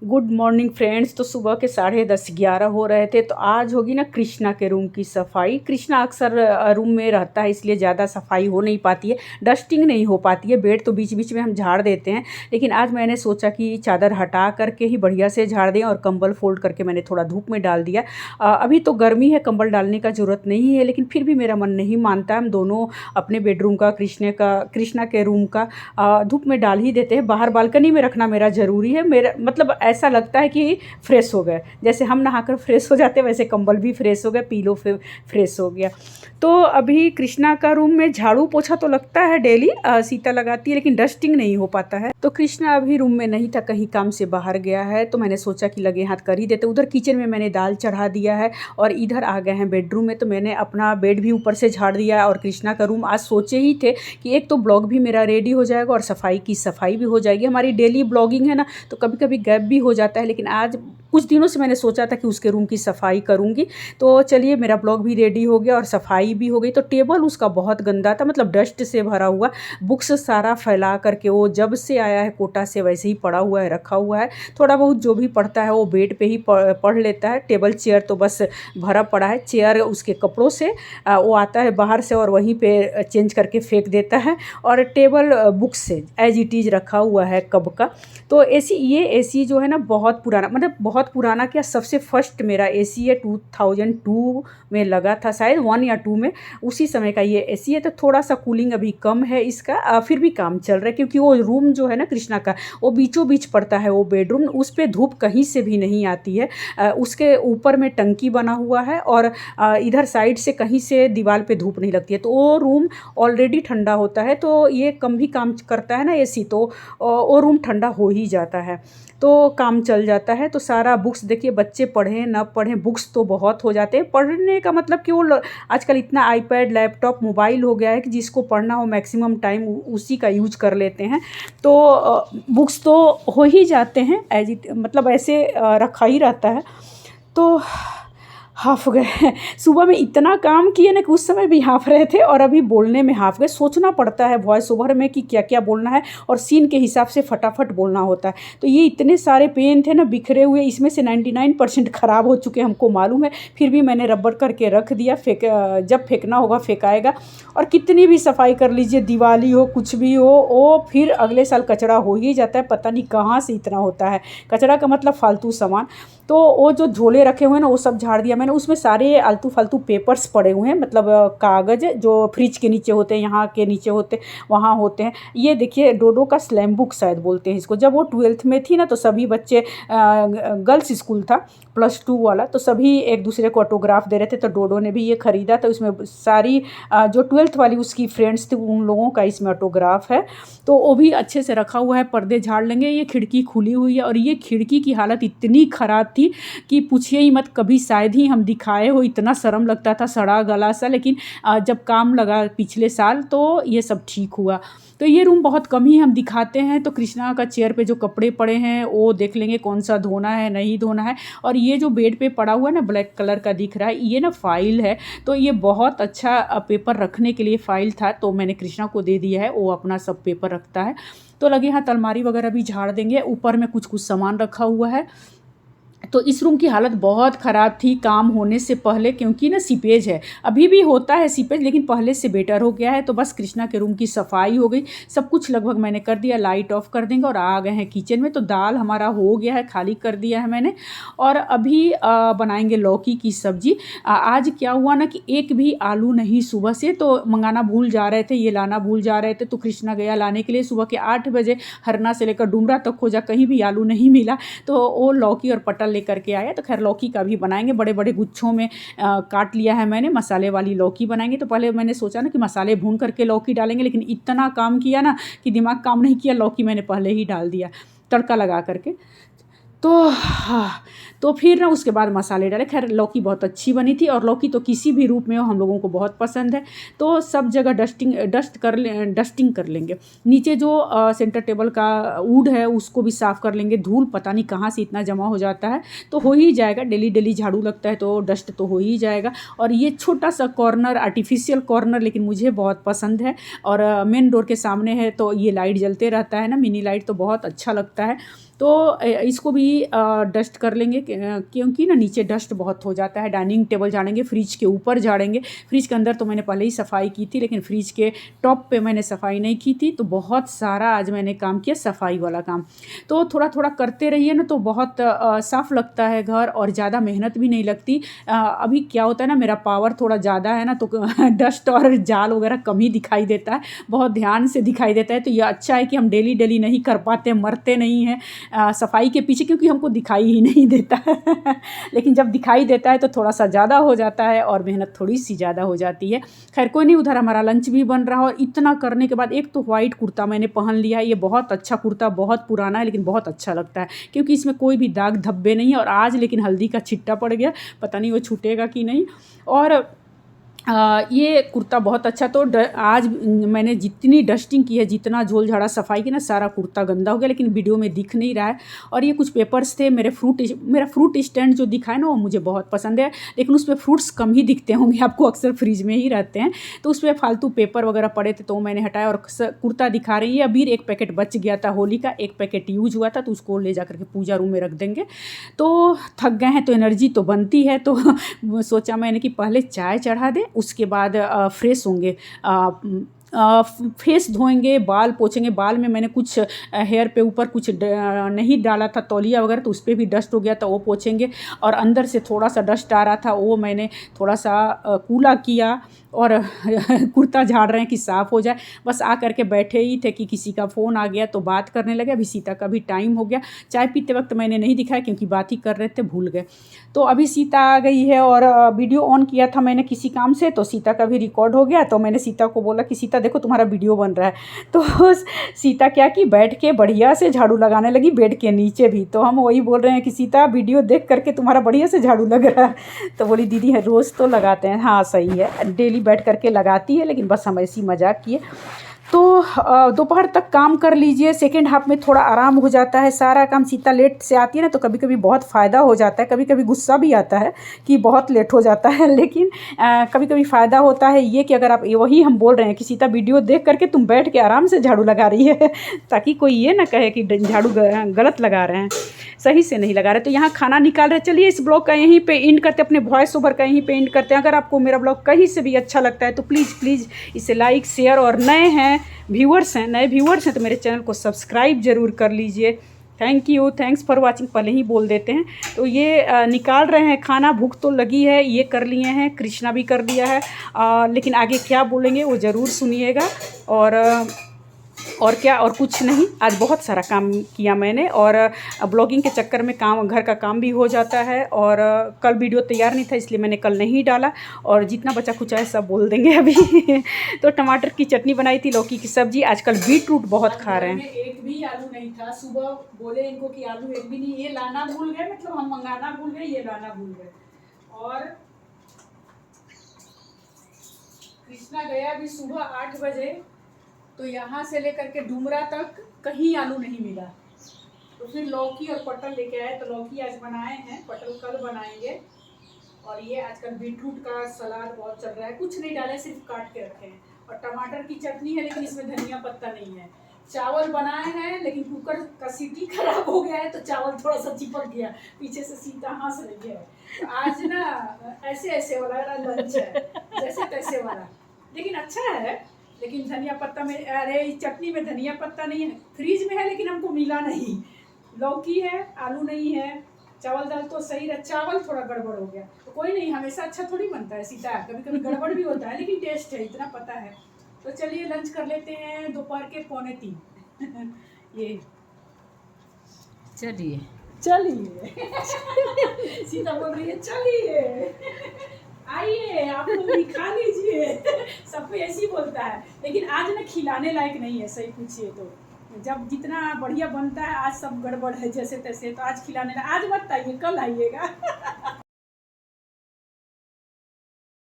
Good morning friends. तो सुबह के 10:30-11 हो रहे थे, तो आज होगी ना कृष्णा के रूम की सफाई। कृष्णा अक्सर रूम में रहता है, इसलिए ज़्यादा सफाई हो नहीं पाती है, डस्टिंग नहीं हो पाती है। बेड तो बीच बीच में हम झाड़ देते हैं, लेकिन आज मैंने सोचा कि चादर हटा करके ही बढ़िया से झाड़ दें, और कंबल फोल्ड करके मैंने थोड़ा धूप में डाल दिया। अभी तो गर्मी है, कंबल डालने का ज़रूरत नहीं है, लेकिन फिर भी मेरा मन नहीं मानता। हम दोनों अपने बेडरूम का, कृष्णा के रूम का धूप में डाल ही देते हैं। बाहर बालकनी में रखना मेरा ज़रूरी है। मेरा मतलब ऐसा लगता है कि फ्रेश हो गए, जैसे हम नहाकर फ्रेश हो जाते हैं, वैसे कंबल भी फ्रेश हो गया, पीलो फ्रेश हो गया। तो अभी कृष्णा का रूम में झाड़ू पोछा तो लगता है डेली, सीता लगाती है, लेकिन डस्टिंग नहीं हो पाता है। तो कृष्णा अभी रूम में नहीं था, कहीं काम से बाहर गया है, तो मैंने सोचा कि लगे हाथ कर ही देते। उधर किचन में मैंने दाल चढ़ा दिया है, और इधर आ गए हैं बेडरूम में, तो मैंने अपना बेड भी ऊपर से झाड़ दिया। और कृष्णा का रूम आज सोचे ही थे कि एक तो ब्लॉग भी मेरा रेडी हो जाएगा और सफाई की सफाई भी हो जाएगी। हमारी डेली ब्लॉगिंग है ना, तो कभी कभी गैप भी हो जाता है, लेकिन आज कुछ दिनों से मैंने सोचा था कि उसके रूम की सफाई करूँगी। तो चलिए, मेरा ब्लॉग भी रेडी हो गया और सफाई भी हो गई। तो टेबल उसका बहुत गंदा था, मतलब डस्ट से भरा हुआ, बुक्स सारा फैला करके, वो जब से आया है कोटा से वैसे ही पड़ा हुआ है, रखा हुआ है। थोड़ा बहुत जो भी पढ़ता है वो बेड पे ही पढ़ लेता है। टेबल चेयर तो बस भरा पड़ा है। चेयर उसके कपड़ों से वो आता है बाहर से और वहीं पे चेंज करके फेंक देता है, और टेबल बुक्स से एज इट इज़ रखा हुआ है कब का। तो ये एसी जो है ना, बहुत पुराना, मतलब बहुत पुराना क्या, सबसे फर्स्ट मेरा एसी है, 2002 में लगा था शायद, 1 या 2 में, उसी समय का ये एसी है। तो थोड़ा सा कूलिंग अभी कम है इसका, फिर भी काम चल रहा है, क्योंकि वो रूम जो है ना कृष्णा का, वो बीचों बीच पड़ता है वो बेडरूम, उस पर धूप कहीं से भी नहीं आती है। उसके ऊपर में टंकी बना हुआ है, और इधर साइड से कहीं से दीवार पे धूप नहीं लगती है, तो वो रूम ऑलरेडी ठंडा होता है। तो ये कम भी काम करता है ना एसी, तो वो रूम ठंडा हो ही जाता है, तो काम चल जाता है। तो सारा बुक्स देखिए, बच्चे पढ़ें ना पढ़ें, बुक्स तो बहुत हो जाते हैं। पढ़ने का मतलब कि वो आजकल इतना आईपैड, लैपटॉप, मोबाइल हो गया है कि जिसको पढ़ना हो मैक्सिमम टाइम उसी का यूज कर लेते हैं। तो बुक्स तो हो ही जाते हैं, एज इट मतलब ऐसे रखा ही रहता है। तो हाफ गए सुबह में इतना काम किए ना कि उस समय भी हाफ रहे थे, और अभी बोलने में हाफ गए। सोचना पड़ता है वॉइस ओवर में कि क्या क्या बोलना है, और सीन के हिसाब से फटाफट बोलना होता है। तो ये इतने सारे पेन थे ना बिखरे हुए, इसमें से 99% ख़राब हो चुके, हमको मालूम है, फिर भी मैंने रबर करके रख दिया। जब फेंकना होगा फेंकाएगा। और कितनी भी सफाई कर लीजिए, दिवाली हो कुछ भी हो, वो फिर अगले साल कचरा हो ही जाता है। पता नहीं कहाँ से इतना होता है कचरा का, मतलब फालतू सामान। तो वो जो झोले रखे हुए हैं ना, वो सब झाड़ दिया मैंने। उसमें सारे आलतू फालतू पेपर्स पड़े हुए हैं, मतलब कागज़ जो फ्रिज के नीचे होते हैं, यहाँ के नीचे होते, वहाँ होते हैं। ये देखिए, डोडो का स्लैम बुक शायद बोलते हैं इसको। जब वो 12th में थी ना, तो सभी बच्चे, गर्ल्स स्कूल था, +2 वाला, तो सभी एक दूसरे को ऑटोग्राफ दे रहे थे। तो डोडो ने भी ये ख़रीदा, तो इसमें सारी जो 12th वाली उसकी फ्रेंड्स थी, उन लोगों का इसमें ऑटोग्राफ है। तो वो भी अच्छे से रखा हुआ है। पर्दे झाड़ लेंगे। ये खिड़की खुली हुई है, और ये खिड़की की हालत इतनी ख़राब थी कि पूछिए ही मत। कभी शायद ही हम दिखाए हो, इतना शर्म लगता था, सड़ा गला सा। लेकिन जब काम लगा पिछले साल, तो ये सब ठीक हुआ। तो ये रूम बहुत कम ही हम दिखाते हैं। तो कृष्णा का चेयर पे जो कपड़े पड़े हैं वो देख लेंगे, कौन सा धोना है नहीं धोना है। और ये जो बेड पे पड़ा हुआ है ना, ब्लैक कलर का दिख रहा है, ये ना फाइल है। तो ये बहुत अच्छा पेपर रखने के लिए फ़ाइल था, तो मैंने कृष्णा को दे दिया है, वो अपना सब पेपर रखता है। तो लगे हाँ, अलमारी वगैरह भी झाड़ देंगे। ऊपर में कुछ कुछ सामान रखा हुआ है। तो इस रूम की हालत बहुत ख़राब थी काम होने से पहले, क्योंकि ना सीपेज है, अभी भी होता है सीपेज, लेकिन पहले से बेटर हो गया है। तो बस कृष्णा के रूम की सफाई हो गई, सब कुछ लगभग मैंने कर दिया। लाइट ऑफ कर देंगे और आ गए हैं किचन में। तो दाल हमारा हो गया है, खाली कर दिया है मैंने, और अभी बनाएंगे लौकी की सब्जी। आज क्या हुआ ना कि एक भी आलू नहीं सुबह से, तो मंगाना भूल जा रहे थे, ये लाना भूल जा रहे थे। तो कृष्णा गया लाने के लिए सुबह के 8 बजे, हरना से लेकर डुमरा तक खोजा, कहीं भी आलू नहीं मिला। तो वो लौकी और पटल लेकर के आया। तो खैर लौकी का भी बनाएंगे, बड़े बड़े गुच्छों में काट लिया है मैंने। मसाले वाली लौकी बनाएंगे। तो पहले मैंने सोचा ना कि मसाले भून करके लौकी डालेंगे, लेकिन इतना काम किया ना कि दिमाग काम नहीं किया, लौकी मैंने पहले ही डाल दिया तड़का लगा करके। तो हाँ, तो फिर ना उसके बाद मसाले डाले। खैर लौकी बहुत अच्छी बनी थी, और लौकी तो किसी भी रूप में हो हम लोगों को बहुत पसंद है। तो सब जगह डस्टिंग कर लेंगे। नीचे जो सेंटर टेबल का वुड है उसको भी साफ़ कर लेंगे। धूल पता नहीं कहाँ से इतना जमा हो जाता है, तो हो ही जाएगा। डेली डेली झाड़ू लगता है तो डस्ट तो हो ही जाएगा। और ये छोटा सा कॉर्नर, आर्टिफिशियल कॉर्नर, लेकिन मुझे बहुत पसंद है। और मेन डोर के सामने है, तो ये लाइट जलते रहता है ना, मिनी लाइट, तो बहुत अच्छा लगता है। तो इसको भी डस्ट कर लेंगे क्योंकि ना नीचे डस्ट बहुत हो जाता है। डाइनिंग टेबल झाड़ेंगे, फ्रिज के ऊपर झाड़ेंगे। फ्रिज के अंदर तो मैंने पहले ही सफाई की थी, लेकिन फ्रिज के टॉप पे मैंने सफाई नहीं की थी। तो बहुत सारा आज मैंने काम किया सफाई वाला काम। तो थोड़ा थोड़ा करते रहिए ना तो बहुत साफ़ लगता है घर और ज़्यादा मेहनत भी नहीं लगती। अभी क्या होता है ना, मेरा पावर थोड़ा ज़्यादा है ना, तो डस्ट और जाल वगैरह कम ही दिखाई देता है, बहुत ध्यान से दिखाई देता है। तो ये अच्छा है कि हम डेली डेली नहीं कर पाते, मरते नहीं हैं सफाई के पीछे, क्योंकि हमको दिखाई ही नहीं देता है लेकिन जब दिखाई देता है तो थोड़ा सा ज़्यादा हो जाता है और मेहनत थोड़ी सी ज़्यादा हो जाती है। खैर कोई नहीं, उधर हमारा लंच भी बन रहा है। और इतना करने के बाद एक तो वाइट कुर्ता मैंने पहन लिया है। ये बहुत अच्छा कुर्ता, बहुत पुराना है लेकिन बहुत अच्छा लगता है, क्योंकि इसमें कोई भी दाग धब्बे नहीं है। और आज लेकिन हल्दी का छिट्टा पड़ गया, पता नहीं वो छूटेगा कि नहीं। और ये कुर्ता बहुत अच्छा। तो आज मैंने जितनी डस्टिंग की है, जितना झोल झाड़ा सफाई की ना, सारा कुर्ता गंदा हो गया, लेकिन वीडियो में दिख नहीं रहा है। और ये कुछ पेपर्स थे, मेरा फ्रूट स्टैंड जो दिखा है ना, वो मुझे बहुत पसंद है, लेकिन उस पर फ्रूट्स कम ही दिखते होंगे आपको, अक्सर फ्रिज में ही रहते हैं। तो उस पर फालतू पेपर वगैरह पड़े थे तो मैंने हटाया। और कुर्ता दिखा रही है अबीर, एक पैकेट बच गया था होली का, एक पैकेट यूज हुआ था, तो उसको ले जा करके पूजा रूम में रख देंगे। तो थक गए हैं तो एनर्जी तो बनती है, तो सोचा मैंने कि पहले चाय चढ़ा दें, उसके बाद फ्रेश होंगे, फेस धोएंगे, बाल पोछेंगे। बाल में मैंने कुछ हेयर पे ऊपर कुछ नहीं डाला था, तौलिया वगैरह, तो उस पर भी डस्ट हो गया था, वो पोछेंगे। और अंदर से थोड़ा सा डस्ट आ रहा था, वो मैंने थोड़ा सा कूला किया। और कुर्ता झाड़ रहे हैं कि साफ़ हो जाए। बस आ करके बैठे ही थे कि किसी का फ़ोन आ गया तो बात करने लगे। अभी सीता का भी टाइम हो गया। चाय पीते वक्त मैंने नहीं दिखाया क्योंकि बात ही कर रहे थे, भूल गए। तो अभी सीता आ गई है और वीडियो ऑन किया था मैंने किसी काम से, तो सीता का भी रिकॉर्ड हो गया। तो मैंने सीता को बोला कि सीता देखो तुम्हारा वीडियो बन रहा है। तो सीता क्या की, बैठ के बढ़िया से झाड़ू लगाने लगी, बेड के नीचे भी। तो हम वही बोल रहे हैं कि सीता वीडियो देख करके तुम्हारा बढ़िया से झाड़ू लग रहा है। तो बोली दीदी है रोज़ तो लगाते हैं। हाँ सही है, डेली बैठ करके लगाती है, लेकिन बस हम ऐसी मजाक किए। तो दोपहर तक काम कर लीजिए, सेकेंड हाफ में थोड़ा आराम हो जाता है। सारा काम, सीता लेट से आती है ना, तो कभी कभी बहुत फ़ायदा हो जाता है, कभी कभी गुस्सा भी आता है कि बहुत लेट हो जाता है, लेकिन कभी कभी फ़ायदा होता है ये कि अगर आप, वही हम बोल रहे हैं कि सीता वीडियो देख करके तुम बैठ के आराम से झाड़ू लगा रही है ताकि कोई ये ना कहे कि झाड़ू गलत लगा रहे हैं, सही से नहीं लगा रहे। तो यहाँ खाना निकाल रहे। चलिए इस ब्लॉग का यहीं पे एंड करते हैं, अपने वॉइस ओवर का यहीं पे एंड करते हैं। अगर आपको मेरा ब्लॉग कहीं से भी अच्छा लगता है तो प्लीज़ इसे लाइक शेयर, और नए व्यूअर्स हैं तो मेरे चैनल को सब्सक्राइब ज़रूर कर लीजिए। Thank you, thanks for watching, पहले ही बोल देते हैं। तो ये निकाल रहे हैं खाना, भूख तो लगी है। ये कर लिए हैं, कृष्णा भी कर दिया है, लेकिन आगे क्या बोलेंगे वो ज़रूर सुनिएगा। और क्या, और कुछ नहीं, आज बहुत सारा काम किया मैंने। और ब्लॉगिंग के चक्कर में घर का काम भी हो जाता है। और कल वीडियो तैयार नहीं था इसलिए मैंने कल नहीं डाला। और जितना बचा कुछ है सब बोल देंगे अभी तो टमाटर की चटनी बनाई थी, लौकी की सब्जी। आजकल बीटरूट बहुत खा रहे हैं। एक भी आलू नहीं था, सुबह बोले इनको कि आलू एक भी नहीं, ये लाना भूल गए, मतलब हम मंगाना भूल गए, ये लाना भूल गए। और कृष्णा गया अभी सुबह 8 बजे, तो यहाँ से लेकर के डुमरा तक कहीं आलू नहीं मिला। तो फिर लौकी और पटल लेके आए, तो लौकी आज बनाए हैं, पटल कल बनाएंगे। और ये आजकल बीटरूट का सलाद बहुत चल रहा है, कुछ नहीं डाले, सिर्फ काट के रखे हैं। और टमाटर की चटनी है, लेकिन इसमें धनिया पत्ता नहीं है। चावल बनाए हैं, लेकिन कुकर का सीटी खराब हो गया है, तो चावल थोड़ा सा चिपक गया, पीछे से सीता हंस रही है। तो आज ना ऐसे वाला लंच है, जैसे तैसे वाला, लेकिन अच्छा है। लेकिन धनिया पत्ता में, अरे चटनी में धनिया पत्ता नहीं है, फ्रीज में है लेकिन हमको मिला नहीं। लौकी है, आलू नहीं है, चावल दाल तो सही रहा, चावल थोड़ा गड़बड़ हो गया। तो कोई नहीं, हमेशा अच्छा थोड़ी बनता है सीता, कभी कभी गड़बड़ भी होता है, लेकिन टेस्ट है, इतना पता है। तो चलिए लंच कर लेते हैं, दोपहर के 2:45 ये चलिए सीता बोल रही है चलिए आइए आप लोग भी खा लीजिए सब कोई ऐसे ही बोलता है, लेकिन आज ना खिलाने लायक नहीं है, सही पूछिए तो। जब जितना बढ़िया बनता है, आज सब गड़बड़ है जैसे तैसे, तो आज खिलाने, आज मत आइए, कल आइएगा